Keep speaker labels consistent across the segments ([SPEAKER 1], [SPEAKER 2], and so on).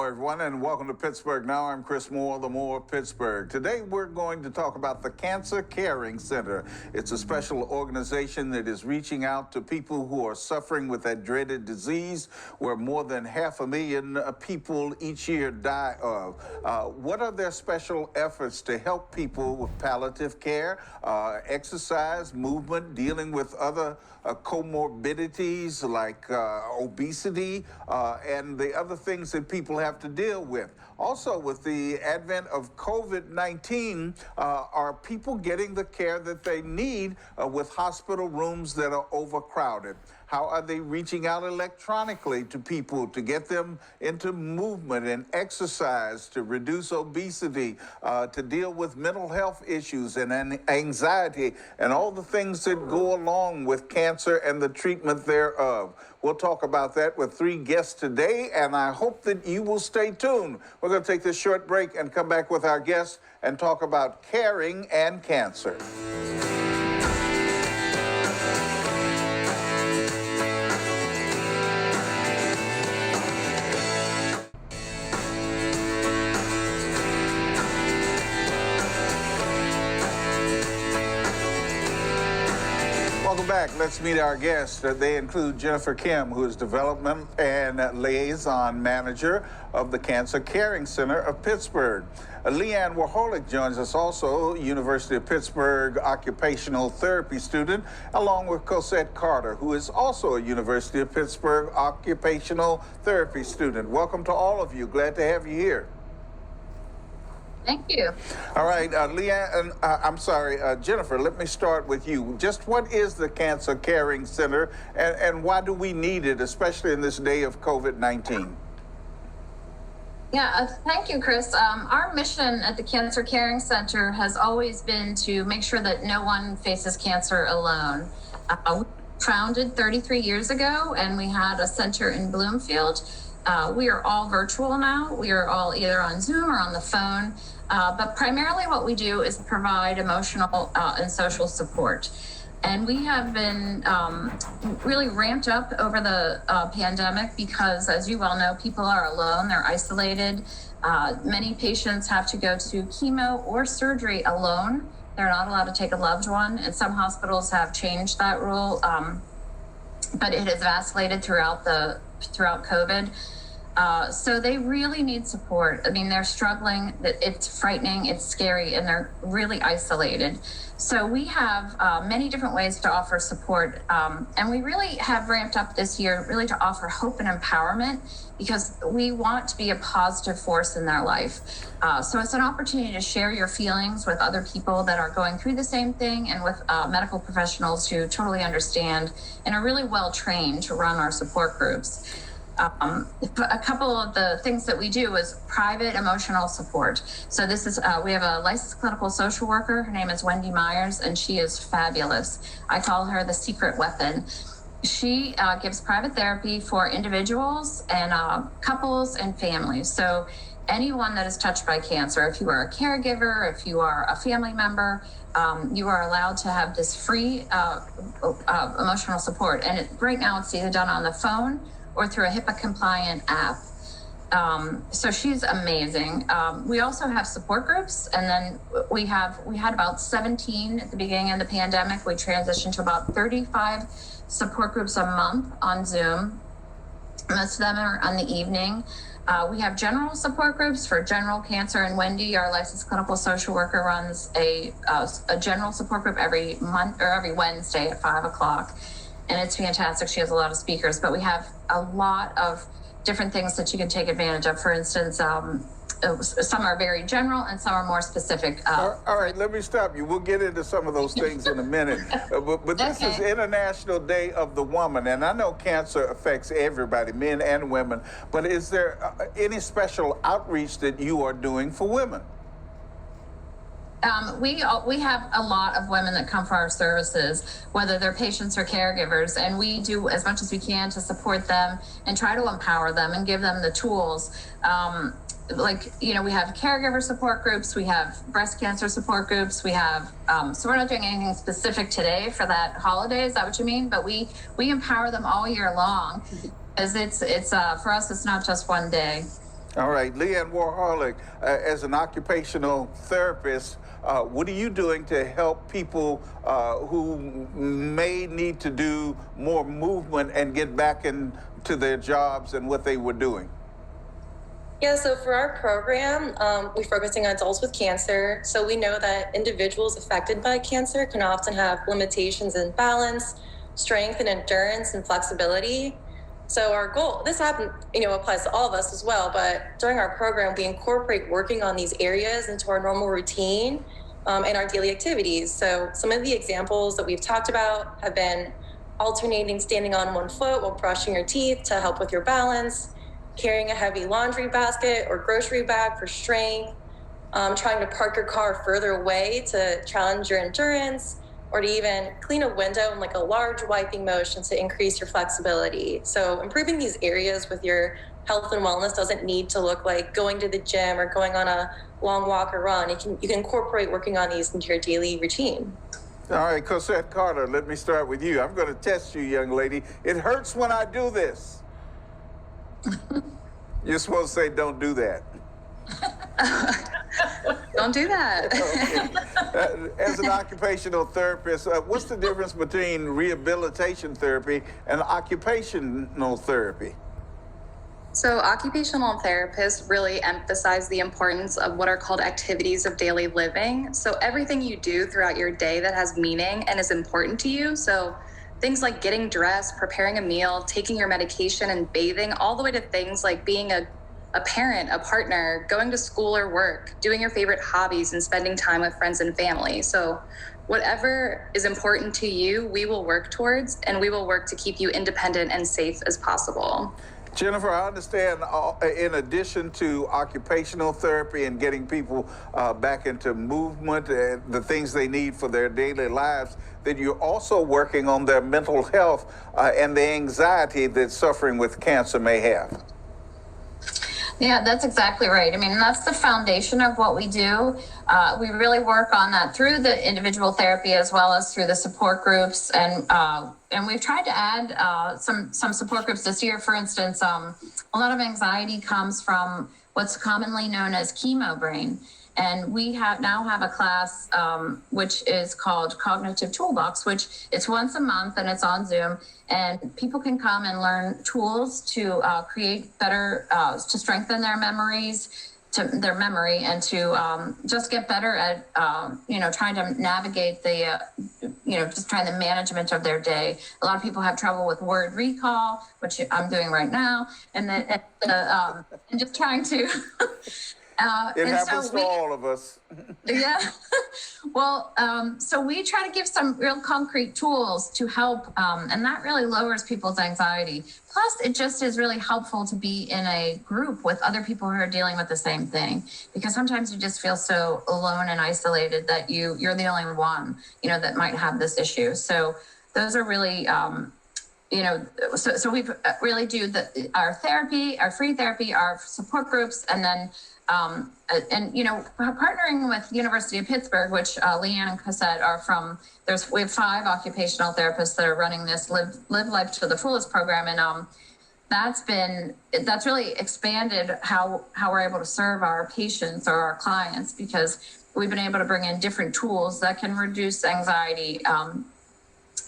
[SPEAKER 1] everyone, and welcome to Pittsburgh Now. I'm Chris Moore, the Moore of Pittsburgh. Today, we're going to talk about the Cancer Caring Center. It's a special organization that is reaching out to people who are suffering with that dreaded disease where more than 500,000 people each year die of. What are their special efforts to help people with palliative care, exercise, movement, dealing with other comorbidities like obesity, and the other things that people have to deal with? Also, with the advent of COVID-19, are people getting the care that they need with hospital rooms that are overcrowded? How are they reaching out electronically to people to get them into movement and exercise, to reduce obesity, to deal with mental health issues and anxiety, and all the things that go along with cancer and the treatment thereof? We'll talk about that with three guests today, and I hope that you will stay tuned. We're going to take this short break and come back with our guests and talk about caring and cancer. Welcome back. Let's meet our guests. They include Jen Kehm, who is Development and Liaison Manager of the Cancer Caring Center of Pittsburgh. Leighann joins us also, University of Pittsburgh occupational therapy student, along with Cosette Carter, who is also a University of Pittsburgh occupational therapy student. Welcome to all of you. Glad to have you here.
[SPEAKER 2] Thank you.
[SPEAKER 1] All right, Leighann, Jennifer, let me start with you. Just what is the Cancer Caring Center, and why do we need it, especially in this day of COVID-19?
[SPEAKER 2] Yeah, thank you, Chris. Our mission at the Cancer Caring Center has always been to make sure that no one faces cancer alone. We founded 33 years ago, and we had a center in Bloomfield. We are all virtual now. We are all either on Zoom or on the phone. But primarily what we do is provide emotional and social support. And we have been really ramped up over the pandemic because, as you well know, people are alone, they're isolated. Many patients have to go to chemo or surgery alone. They're not allowed to take a loved one, and some hospitals have changed that rule, but it has vacillated throughout COVID. So they really need support. I mean, they're struggling. It's frightening, it's scary, and they're really isolated. So we have many different ways to offer support. And we really have ramped up this year really to offer hope and empowerment because we want to be a positive force in their life. So it's an opportunity to share your feelings with other people that are going through the same thing and with medical professionals who totally understand and are really well trained to run our support groups. A couple of the things that we do is private emotional support. So this is, we have a licensed clinical social worker. Her name is Wendy Myers, and she is fabulous. I call her the secret weapon. She gives private therapy for individuals and couples and families. So anyone that is touched by cancer, if you are a caregiver, if you are a family member, you are allowed to have this free emotional support. And right now it's either done on the phone or through a HIPAA-compliant app. So she's amazing. We also have support groups, and then we had about 17 at the beginning of the pandemic. We transitioned to about 35 support groups a month on Zoom. Most of them are on the evening. We have general support groups for general cancer, and Wendy, our licensed clinical social worker, runs a general support group every month or every Wednesday at 5 o'clock. And it's fantastic. She has a lot of speakers, but we have a lot of different things that you can take advantage of. For instance, some are very general and some are more specific.
[SPEAKER 1] All right, let me stop you. We'll get into some of those things in a minute. But this is International Day of the Woman, and I know cancer affects everybody, men and women, but is there any special outreach that you are doing for women?
[SPEAKER 2] We have a lot of women that come for our services, whether they're patients or caregivers, and we do as much as we can to support them and try to empower them and give them the tools. We have caregiver support groups, we have breast cancer support groups, we have, so we're not doing anything specific today for that holiday, is that what you mean? But we empower them all year long, because it's for us, it's not just one day.
[SPEAKER 1] All right, Leighann Warholic, as an occupational therapist, what are you doing to help people who may need to do more movement and get back into their jobs and what they were doing?
[SPEAKER 3] Yeah, so for our program, we're focusing on adults with cancer. So we know that individuals affected by cancer can often have limitations in balance, strength and endurance and flexibility. So our goal, this applies to all of us as well, but during our program, we incorporate working on these areas into our normal routine and our daily activities. So some of the examples that we've talked about have been alternating standing on one foot while brushing your teeth to help with your balance, carrying a heavy laundry basket or grocery bag for strength, trying to park your car further away to challenge your endurance, or to even clean a window in like a large wiping motion to increase your flexibility. So improving these areas with your health and wellness doesn't need to look like going to the gym or going on a long walk or run. You can incorporate working on these into your daily routine.
[SPEAKER 1] All right, Cosette Carter, let me start with you. I'm going to test you, young lady. It hurts when I do this. You're supposed to say, don't do that.
[SPEAKER 4] Don't do that.
[SPEAKER 1] Okay. As an occupational therapist, what's the difference between rehabilitation therapy and occupational therapy?
[SPEAKER 4] So occupational therapists really emphasize the importance of what are called activities of daily living. So everything you do throughout your day that has meaning and is important to you. So things like getting dressed, preparing a meal, taking your medication and bathing, all the way to things like being a parent, a partner, going to school or work, doing your favorite hobbies and spending time with friends and family. So whatever is important to you, we will work towards, and we will work to keep you independent and safe as possible.
[SPEAKER 1] Jennifer, I understand in addition to occupational therapy and getting people back into movement and the things they need for their daily lives, that you're also working on their mental health and the anxiety that suffering with cancer may have.
[SPEAKER 2] Yeah, that's exactly right. I mean, that's the foundation of what we do. We really work on that through the individual therapy as well as through the support groups. And we've tried to add some support groups this year. For instance, a lot of anxiety comes from what's commonly known as chemo brain. And we now have a class which is called Cognitive Toolbox, which it's once a month and it's on Zoom. And people can come and learn tools to create better, to strengthen their memories, to their memory, and to just get better at, trying to navigate the, just trying the management of their day. A lot of people have trouble with word recall, which I'm doing right now, and just trying to.
[SPEAKER 1] It happens to all of us.
[SPEAKER 2] Yeah. Well, so we try to give some real concrete tools to help, and that really lowers people's anxiety. Plus, it just is really helpful to be in a group with other people who are dealing with the same thing, because sometimes you just feel so alone and isolated that you're the only one, that might have this issue. So those are really, so we really do our therapy, our free therapy, our support groups, and then partnering with University of Pittsburgh, which Leighann and Cosette are from. We have 5 occupational therapists that are running this Live Life to the Fullest program, and that's really expanded how we're able to serve our patients or our clients, because we've been able to bring in different tools that can reduce anxiety.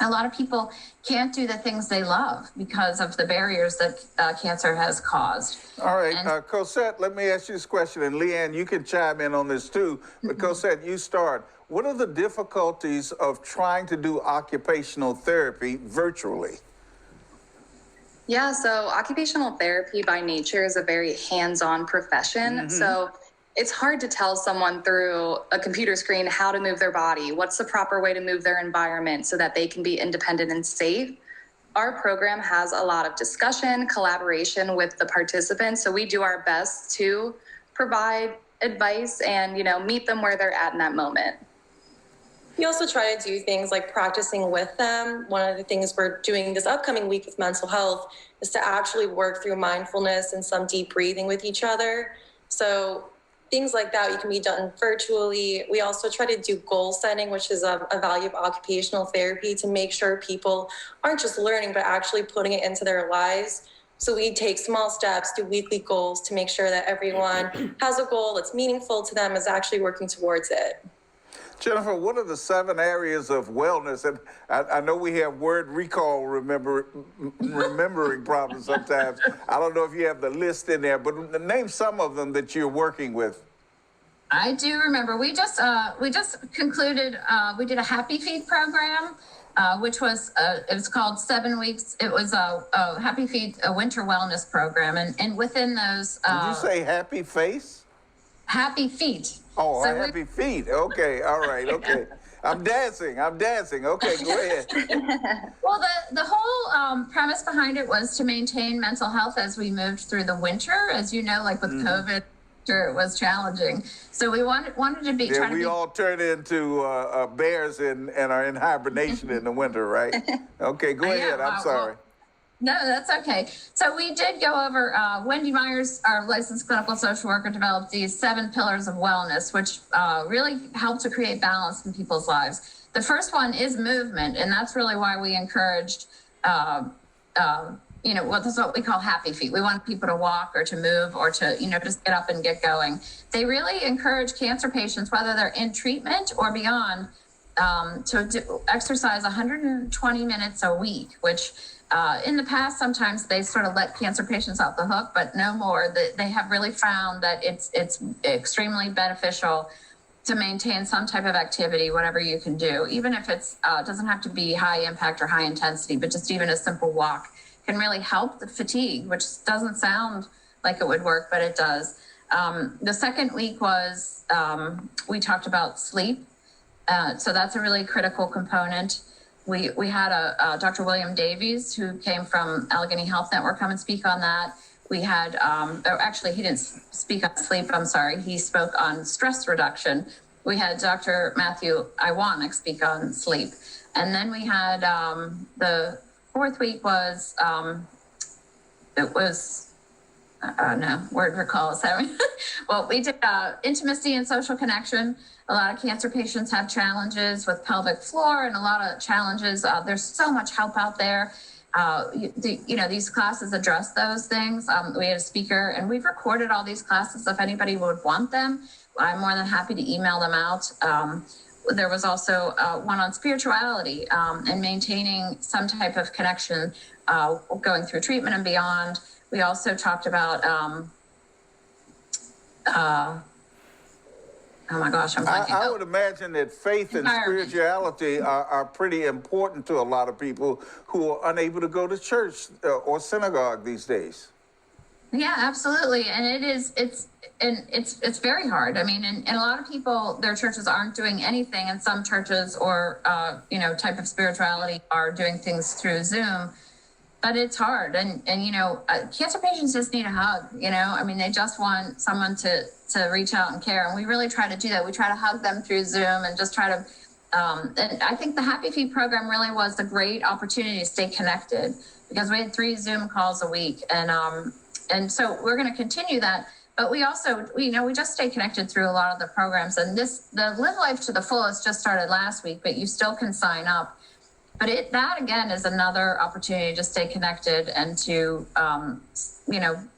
[SPEAKER 2] A lot of people can't do the things they love because of the barriers that cancer has caused.
[SPEAKER 1] All right, Cosette, let me ask you this question, and Leighann, you can chime in on this too, but Cosette, you start. What are the difficulties of trying to do occupational therapy virtually?
[SPEAKER 4] Yeah, so occupational therapy by nature is a very hands-on profession. So it's hard to tell someone through a computer screen how to move their body, what's the proper way to move their environment so that they can be independent and safe. Our program has a lot of discussion, collaboration with the participants, so we do our best to provide advice and, meet them where they're at in that moment.
[SPEAKER 3] We also try to do things like practicing with them. One of the things we're doing this upcoming week with mental health is to actually work through mindfulness and some deep breathing with each other. So things like that can be done virtually. We also try to do goal setting, which is a value of occupational therapy, to make sure people aren't just learning, but actually putting it into their lives. So we take small steps, do weekly goals to make sure that everyone has a goal that's meaningful to them, is actually working towards it.
[SPEAKER 1] Jennifer, what are the 7 areas of wellness? And I know we have word recall remembering problems sometimes. I don't know if you have the list in there, but name some of them that you're working with.
[SPEAKER 2] I do remember. We just concluded. We did a Happy Feet program, which was it was called 7 weeks. It was a Happy Feet, a winter wellness program, and within those.
[SPEAKER 1] Did you say Happy Face?
[SPEAKER 2] Happy Feet.
[SPEAKER 1] Oh,
[SPEAKER 2] So
[SPEAKER 1] Happy Feet. Okay, all right, okay. I'm dancing. Okay, go ahead.
[SPEAKER 2] Well, the whole premise behind it was to maintain mental health as we moved through the winter. As you know, like with COVID, it was challenging. So we wanted to be.
[SPEAKER 1] Yeah, we all turn into bears and are in hibernation in the winter, right? Okay, go ahead. I'm sorry.
[SPEAKER 2] No, that's okay. So we did go over, Wendy Myers, our licensed clinical social worker, developed these 7 pillars of wellness, which really help to create balance in people's lives. The first one is movement, and that's really why we encouraged, that's what we call Happy Feet. We want people to walk or to move or to, just get up and get going. They really encourage cancer patients, whether they're in treatment or beyond, to exercise 120 minutes a week, which in the past, sometimes they sort of let cancer patients off the hook, but no more. They have really found that it's extremely beneficial to maintain some type of activity, whatever you can do, even if it's doesn't have to be high impact or high intensity, but just even a simple walk can really help the fatigue, which doesn't sound like it would work, but it does. The second week was we talked about sleep. So that's a really critical component. We had a Dr. William Davies, who came from Allegheny Health Network, come and speak on that. We had, actually, he didn't speak on sleep, I'm sorry. He spoke on stress reduction. We had Dr. Matthew Iwanek speak on sleep. And then we had the 4th week was, word recall is having. Well, we did intimacy and social connection. A lot of cancer patients have challenges with pelvic floor and a lot of challenges. There's so much help out there. These classes address those things. We had a speaker, and we've recorded all these classes. If anybody would want them, I'm more than happy to email them out. There was also one on spirituality and maintaining some type of connection going through treatment and beyond. We also talked about, oh my gosh, I'm blanking.
[SPEAKER 1] I would imagine that faith and spirituality are pretty important to a lot of people who are unable to go to church or synagogue these days.
[SPEAKER 2] Yeah, absolutely. And it's very hard. I mean, and a lot of people, their churches aren't doing anything, and some churches or, type of spirituality are doing things through Zoom. But it's hard. And cancer patients just need a hug, I mean, they just want someone to reach out and care. And we really try to do that. We try to hug them through Zoom and just try to, and I think the Happy Feet program really was a great opportunity to stay connected, because we had 3 Zoom calls a week. And so we're going to continue that. But we also, we just stay connected through a lot of the programs. And the Live Life to the Fullest just started last week, but you still can sign up. But that again is another opportunity to stay connected and to,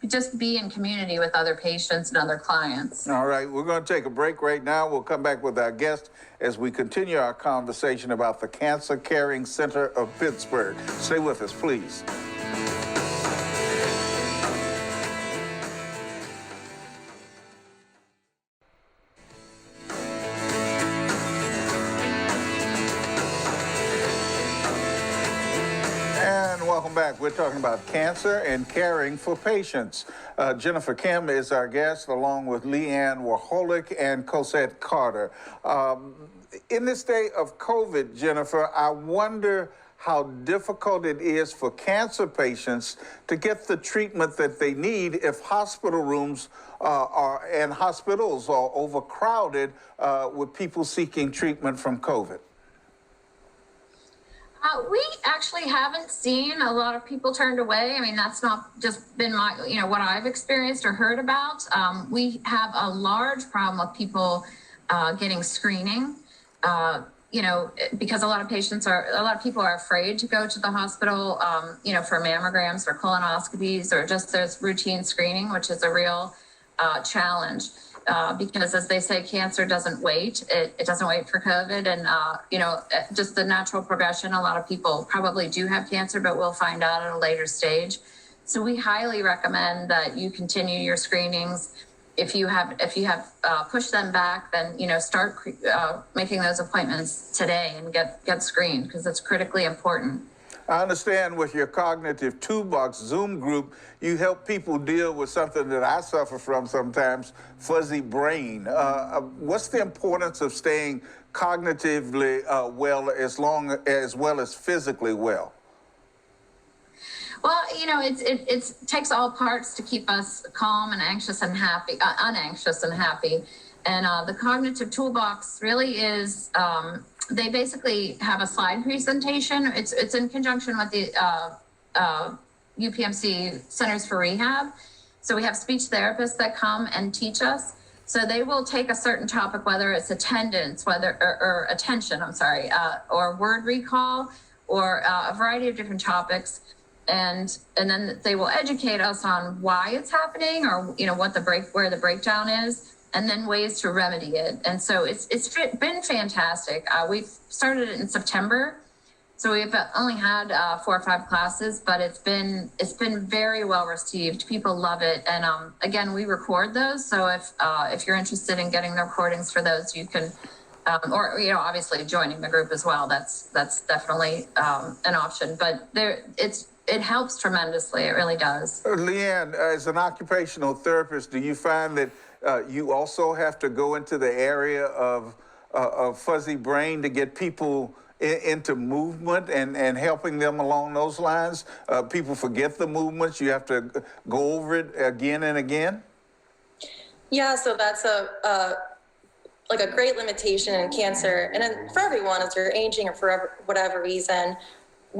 [SPEAKER 2] just be in community with other patients and other clients.
[SPEAKER 1] All right, we're going to take a break right now. We'll come back with our guest as we continue our conversation about the Cancer Caring Center of Pittsburgh. Stay with us, please. Welcome back. We're talking about cancer and caring for patients. Jennifer Kehm is our guest, along with Leighann and Cosette Carter. In this day of COVID, Jennifer, I wonder how difficult it is for cancer patients to get the treatment that they need if hospital rooms and hospitals are overcrowded with people seeking treatment from COVID.
[SPEAKER 2] We actually haven't seen a lot of people turned away. I mean, that's not just been what I've experienced or heard about. We have a large problem with people getting screening. because a lot of people are afraid to go to the hospital, for mammograms or colonoscopies or just there's routine screening, which is a real challenge. Because as they say, cancer doesn't wait. It doesn't wait for COVID. And, just the natural progression, a lot of people probably do have cancer, but we'll find out at a later stage. So we highly recommend that you continue your screenings. If you have pushed them back, then, start making those appointments today and get screened because it's critically important.
[SPEAKER 1] I understand with your cognitive toolbox Zoom group, you help people deal with something that I suffer from sometimes, fuzzy brain. What's the importance of staying cognitively well as well as physically well?
[SPEAKER 2] Well, it takes all parts to keep us calm and anxious and happy, unanxious and happy. And the cognitive toolbox really is, they basically have a slide presentation. It's in conjunction with the UPMC Centers for Rehab. So we have speech therapists that come and teach us. So they will take a certain topic, whether it's attendance, or attention, or word recall, or a variety of different topics. And then they will educate us on why it's happening, or where the breakdown is, and then ways to remedy it. And so it's been fantastic. We've started it in September, so we've only had 4 or 5 classes, but it's been very well received. People love it, and again, we record those. So if you're interested in getting the recordings for those, you can. Or obviously joining the group as well. That's definitely an option. But it helps tremendously. It really does.
[SPEAKER 1] Leighann, as an occupational therapist, do you find that you also have to go into the area of fuzzy brain to get people into movement and helping them along those lines? People forget the movements. You have to go over it again and again?
[SPEAKER 3] Yeah, so that's a great limitation in cancer. And then for everyone, as you're aging or for whatever reason,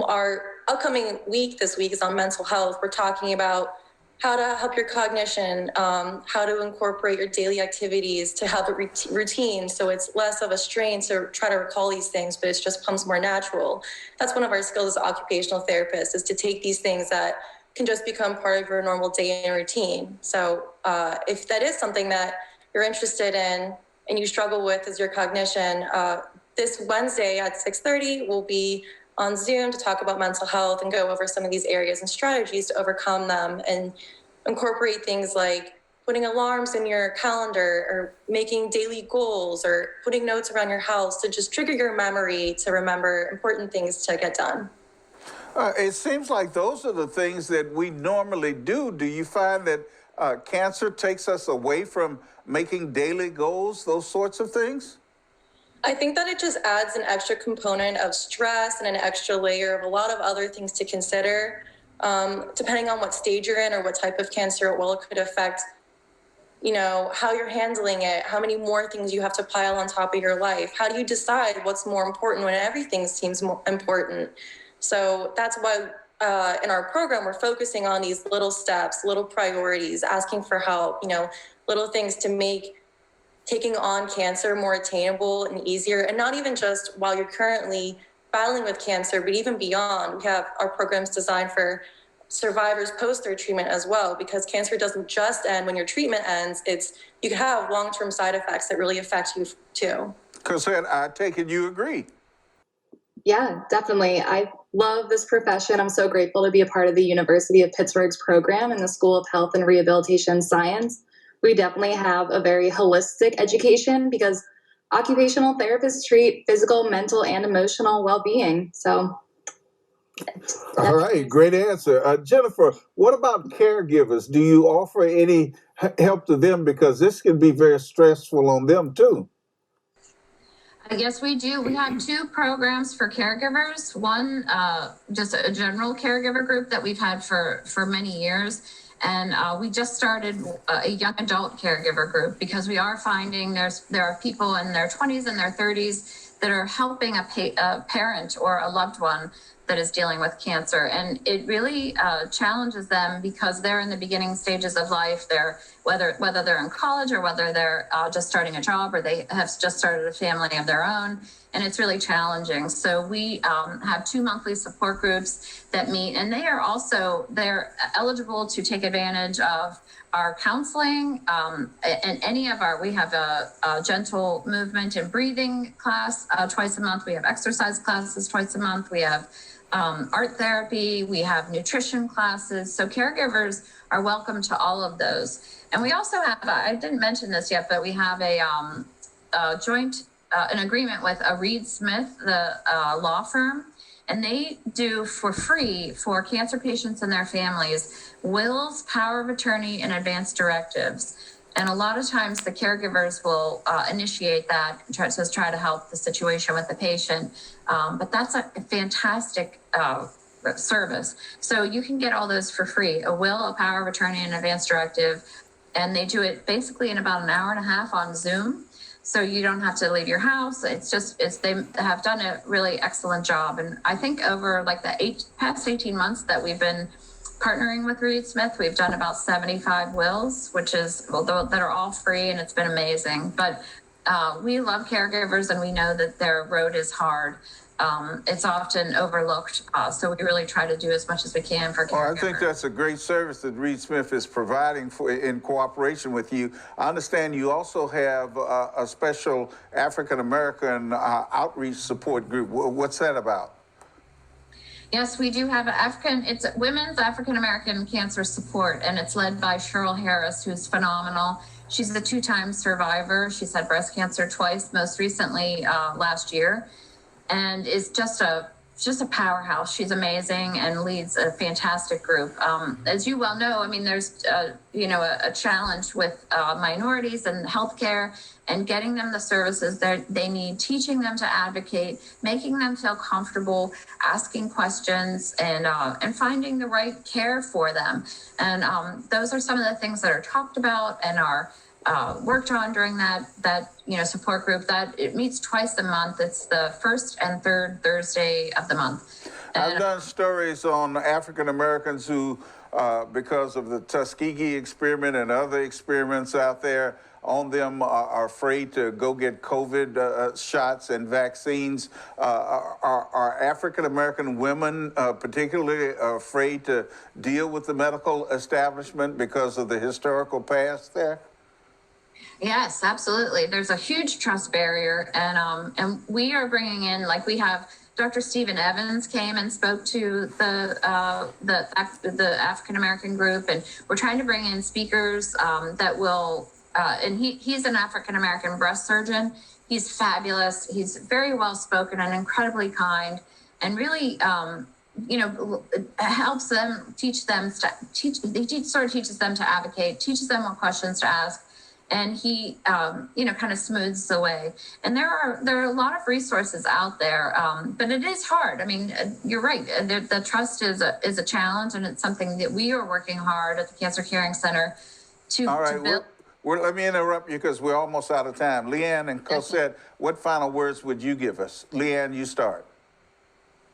[SPEAKER 3] our upcoming week this week is on mental health. We're talking about how to help your cognition, how to incorporate your daily activities to have a routine so it's less of a strain to try to recall these things, but it just becomes more natural. That's one of our skills as occupational therapists, is to take these things that can just become part of your normal day and routine. So if that is something that you're interested in and you struggle with as your cognition, this Wednesday at 6:30 we'll be on Zoom to talk about mental health and go over some of these areas and strategies to overcome them, and incorporate things like putting alarms in your calendar or making daily goals or putting notes around your house to just trigger your memory to remember important things to get done.
[SPEAKER 1] It seems like those are the things that we normally do. Do you find that cancer takes us away from making daily goals, those sorts of things?
[SPEAKER 3] I think that it just adds an extra component of stress and an extra layer of a lot of other things to consider. Depending on what stage you're in or what type of cancer it could affect, how you're handling it, how many more things you have to pile on top of your life. How do you decide what's more important when everything seems more important? So that's why in our program, we're focusing on these little steps, little priorities, asking for help, little things to make taking on cancer more attainable and easier, and not even just while you're currently battling with cancer, but even beyond. We have our programs designed for survivors post their treatment as well, because cancer doesn't just end when your treatment ends. You can have long-term side effects that really affect you too.
[SPEAKER 1] Cosette, I take it you agree.
[SPEAKER 4] Yeah, definitely. I love this profession. I'm so grateful to be a part of the University of Pittsburgh's program in the School of Health and Rehabilitation Science. We definitely have a very holistic education because occupational therapists treat physical, mental, and emotional well-being. So,
[SPEAKER 1] all right, great answer. Jennifer, what about caregivers? Do you offer any help to them? Because this can be very stressful on them too.
[SPEAKER 2] Yes, we do. We have 2 programs for caregivers. One, just a general caregiver group that we've had for many years. And we just started a young adult caregiver group because we are finding there are people in their 20s and their 30s that are helping a parent or a loved one that is dealing with cancer. And it really challenges them because they're in the beginning stages of life. They're whether they're in college or whether they're just starting a job or they have just started a family of their own. And it's really challenging. So we have 2 monthly support groups that meet, and they're eligible to take advantage of our counseling and we have a gentle movement and breathing class twice a month. We have exercise classes twice a month. We have art therapy. We have nutrition classes. So caregivers are welcome to all of those. And we also have, I didn't mention this yet, but we have a joint, an agreement with a Reed Smith, the law firm, and they do for free for cancer patients and their families wills, power of attorney, and advance directives. And a lot of times the caregivers will initiate that and try to help the situation with the patient. But that's a fantastic service. So you can get all those for free, a will, a power of attorney, and advance directive. And they do it basically in about an hour and a half on Zoom. So you don't have to leave your house. They have done a really excellent job. And I think over like the past 18 months that we've been partnering with Reed Smith, we've done about 75 wills, that are all free, and it's been amazing. But we love caregivers, and we know that their road is hard. It's often overlooked, so we really try to do as much as we can for caregivers.
[SPEAKER 1] Well, I think that's a great service that Reed Smith is providing in cooperation with you. I understand you also have a special African-American outreach support group. What's that about?
[SPEAKER 2] Yes, we do have it's Women's African-American Cancer Support, and it's led by Cheryl Harris, who's phenomenal. She's a 2-time survivor. She's had breast cancer twice, most recently last year, and is just a powerhouse. She's amazing and leads a fantastic group. As you well know, I mean, there's a challenge with minorities and healthcare and getting them the services that they need, teaching them to advocate, making them feel comfortable, asking questions, and finding the right care for them. And those are some of the things that are talked about and are worked on during that support group. That it meets twice a month. It's the first and third Thursday of the month.
[SPEAKER 1] I've done stories on African Americans who, because of the Tuskegee experiment and other experiments out there on them, are afraid to go get COVID shots and vaccines. Are African American women particularly afraid to deal with the medical establishment because of the historical past there?
[SPEAKER 2] Yes, absolutely. There's a huge trust barrier, and we are bringing in, like, we have Dr. Stephen Evans came and spoke to the African American group, and we're trying to bring in speakers that will. And he's an African American breast surgeon. He's fabulous. He's very well spoken and incredibly kind, and really, helps them, teaches them to advocate, teaches them what questions to ask. And he, kind of smooths the way. And there are a lot of resources out there, but it is hard. I mean, you're right. The trust is a challenge, and it's something that we are working hard at the Cancer Caring Center to build.
[SPEAKER 1] Let me interrupt you because we're almost out of time. Leighann and Cosette, what final words would you give us? Leighann, you start.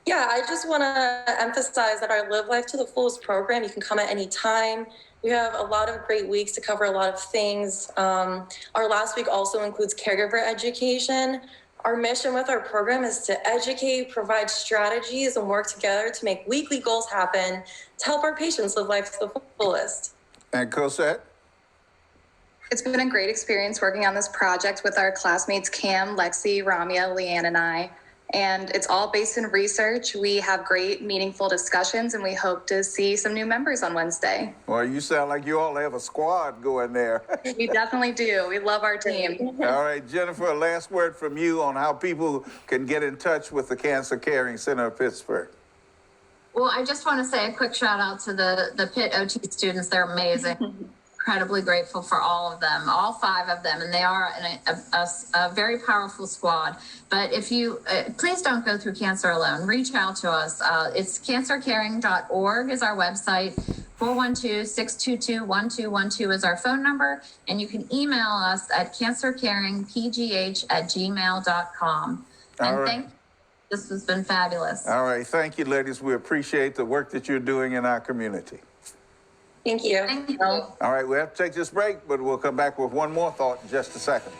[SPEAKER 3] Yeah, I just want to emphasize that our Live Life to the Fullest program, you can come at any time. We have a lot of great weeks to cover a lot of things. Our last week also includes caregiver education. Our mission with our program is to educate, provide strategies, and work together to make weekly goals happen to help our patients live life to the fullest.
[SPEAKER 1] And Cosette?
[SPEAKER 4] It's been a great experience working on this project with our classmates Kehm, Lexy, Ramya, Leighann, and I. And it's all based in research. We have great, meaningful discussions, and we hope to see some new members on Wednesday.
[SPEAKER 1] Well, you sound like you all have a squad going there.
[SPEAKER 4] We definitely do. We love our team.
[SPEAKER 1] All right, Jennifer, a last word from you on how people can get in touch with the Cancer Caring Center of Pittsburgh.
[SPEAKER 2] Well, I just want to say a quick shout out to the Pitt OT students. They're amazing. Incredibly grateful for all of them, all 5 of them, and they are a very powerful squad. But if you please don't go through cancer alone. Reach out to us. It's cancercaring.org is our website. 412-622-1212 is our phone number, and you can email us at cancercaringpgh@gmail.com. And This has been fabulous.
[SPEAKER 1] All right. Thank you, ladies. We appreciate the work that you're doing in our community.
[SPEAKER 3] Thank you.
[SPEAKER 2] Thank you.
[SPEAKER 1] All right. We have to take this break, but we'll come back with one more thought in just a second.